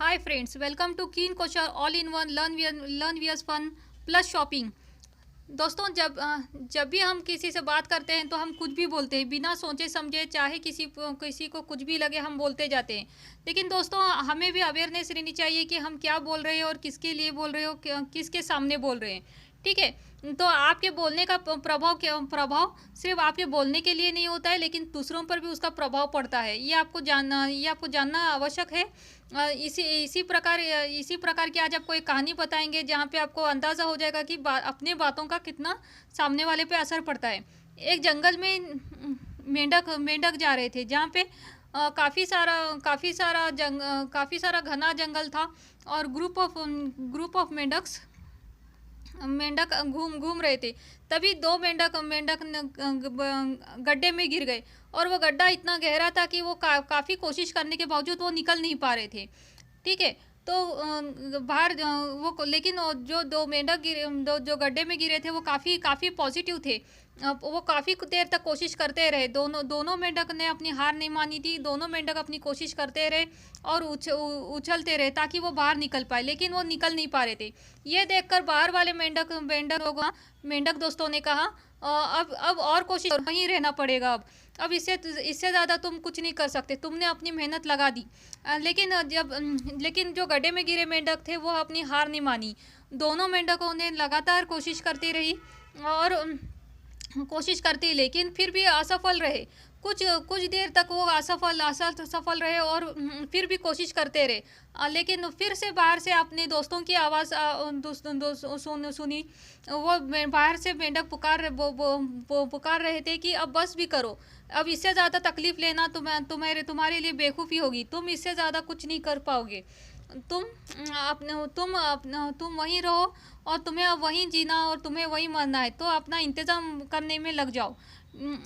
Hi friends, welcome to कीन कोचर all in one learn वियर्स फन प्लस शॉपिंग। दोस्तों, जब भी हम किसी से बात करते हैं तो हम कुछ भी बोलते हैं बिना सोचे समझे, चाहे किसी को कुछ भी लगे हम बोलते जाते हैं। लेकिन दोस्तों, हमें भी अवेयरनेस रहनी चाहिए कि हम क्या बोल रहे हैं और किसके लिए बोल रहे हो, किसके सामने बोल रहे हैं। ठीक है। तो आपके बोलने का प्रभाव सिर्फ आपके बोलने के लिए नहीं होता है, लेकिन दूसरों पर भी उसका प्रभाव पड़ता है। ये आपको जानना आवश्यक है। इसी प्रकार की आज आपको एक कहानी बताएंगे जहाँ पे आपको अंदाज़ा हो जाएगा कि अपने बातों का कितना सामने वाले पे असर पड़ता है। एक जंगल में मेंढक मेंढक जा रहे थे, जहाँ पे काफ़ी सारा घना जंगल था। और ग्रुप ऑफ मेंढक्स मेंढक घूम घूम रहे थे। तभी दो मेंढक मेंढक गड्ढे में गिर गए। और वो गड्ढा इतना गहरा था कि वो काफ़ी कोशिश करने के बावजूद वो निकल नहीं पा रहे थे। ठीक है। तो लेकिन जो दो मेंढक गिरे, जो गड्ढे में गिरे थे, वो काफ़ी काफ़ी पॉजिटिव थे। वो काफ़ी देर तक कोशिश करते रहे। दोनों मेंढक ने अपनी हार नहीं मानी थी। दोनों मेंढक अपनी कोशिश करते रहे और उछलते रहे ताकि वो बाहर निकल पाए, लेकिन वो निकल नहीं पा रहे थे। ये देखकर बाहर वाले मेंढक दोस्तों ने कहा, अब और कोशिश वहीं रहना पड़ेगा। अब इससे ज़्यादा तुम कुछ नहीं कर सकते। तुमने अपनी मेहनत लगा दी। लेकिन जो गड्ढे में गिरे मेंढक थे वो अपनी हार नहीं मानी। दोनों मेंढकों ने लगातार कोशिश करती रही और कोशिश करती, लेकिन फिर भी असफल रहे। कुछ कुछ देर तक वो असफल रहे और फिर भी कोशिश करते रहे। लेकिन फिर से बाहर से अपने दोस्तों की आवाज़ सुनी। वो बाहर से मेंढक पुकार रहे थे कि अब बस भी करो। अब इससे ज़्यादा तकलीफ़ लेना तुम्हारे लिए बेवकूफ़ी होगी। तुम इससे ज़्यादा कुछ नहीं कर पाओगे। तुम वहीं रहो और तुम्हें अब वहीं जीना और तुम्हें वहीं मरना है, तो अपना इंतज़ाम करने में लग जाओ।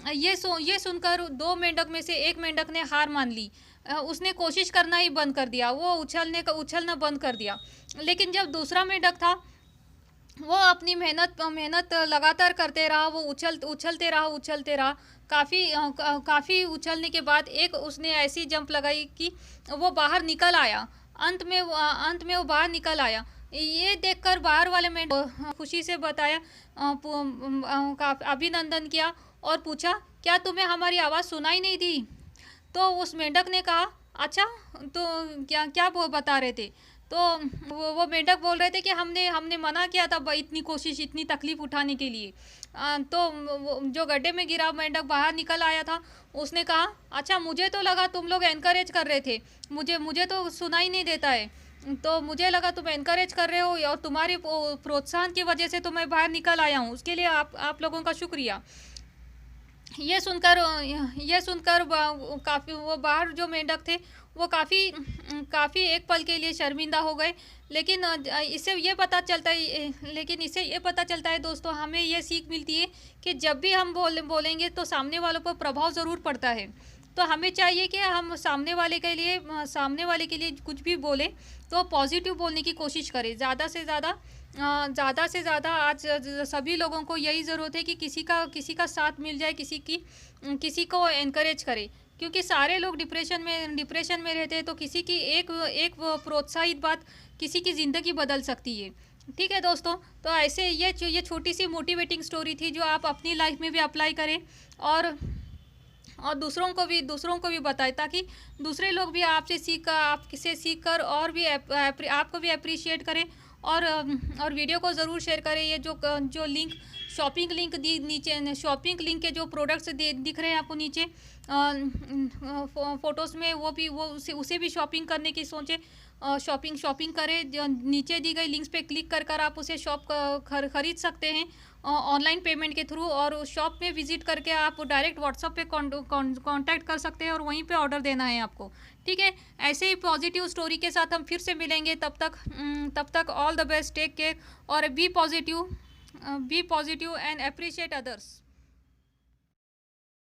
ये सुनकर दो मेंढक में से एक मेंढक ने हार मान ली। उसने कोशिश करना ही बंद कर दिया। वो उछलना बंद कर दिया। लेकिन जब दूसरा मेंढक था, वो अपनी मेहनत लगातार करते रहा। वो उछलते रहा। काफ़ी उछलने के बाद उसने ऐसी जंप लगाई कि वो बाहर निकल आया। अंत में वो बाहर निकल आया। ये देखकर बाहर वाले में खुशी से बताया, अभिनंदन किया और पूछा, क्या तुम्हें हमारी आवाज़ सुनाई नहीं दी? तो उस मेंढक ने कहा, अच्छा, तो क्या क्या वो बता रहे थे? तो वो मेंढक बोल रहे थे कि हमने मना किया था इतनी तकलीफ उठाने के लिए। तो जो गड्ढे में गिरा मेंढक बाहर निकल आया था। उसने कहा, अच्छा, मुझे तो लगा तुम लोग एनकरेज कर रहे थे। मुझे तो सुनाई नहीं देता है। तो मुझे लगा तुम एनकरेज कर रहे हो और तुम्हारे प्रोत्साहन की वजह से तो मैं बाहर निकल आया हूँ। उसके लिए आप लोगों का शुक्रिया। ये सुनकर काफ़ी वो बाहर जो मेंढक थे वो काफ़ी एक पल के लिए शर्मिंदा हो गए। लेकिन इससे ये पता चलता है दोस्तों, हमें ये सीख मिलती है कि जब भी हम बोलेंगे तो सामने वालों पर प्रभाव ज़रूर पड़ता है। तो हमें चाहिए कि हम सामने वाले के लिए कुछ भी बोले तो पॉजिटिव बोलने की कोशिश करें। ज़्यादा से ज़्यादा आज सभी लोगों को यही ज़रूरत है कि किसी का साथ मिल जाए, किसी को एनकरेज करे। क्योंकि सारे लोग डिप्रेशन में रहते हैं, तो किसी की एक प्रोत्साहित बात किसी की ज़िंदगी बदल सकती है। ठीक है दोस्तों, तो ऐसे ये छोटी सी मोटिवेटिंग स्टोरी थी जो आप अपनी लाइफ में भी अप्लाई करें और दूसरों को भी बताएं, ताकि दूसरे लोग भी आपसे सीख कर और भी आपको भी अप्रिशिएट करें। और वीडियो को ज़रूर शेयर करें। ये जो लिंक शॉपिंग लिंक नीचे शॉपिंग लिंक के जो प्रोडक्ट्स दिख रहे हैं आपको नीचे फ़ोटोज़ में, उसे भी शॉपिंग करने की सोचें। शॉपिंग करें। जो नीचे दी गई लिंक्स पे क्लिक कर आप उसे खरीद सकते हैं ऑनलाइन पेमेंट के थ्रू। और शॉप में विजिट करके आप डायरेक्ट व्हाट्सएप पे कांटेक्ट कर सकते हैं और वहीं पे ऑर्डर देना है आपको। ठीक है। ऐसे ही पॉजिटिव स्टोरी के साथ हम फिर से मिलेंगे। तब तक all the best, take care और be positive and appreciate others.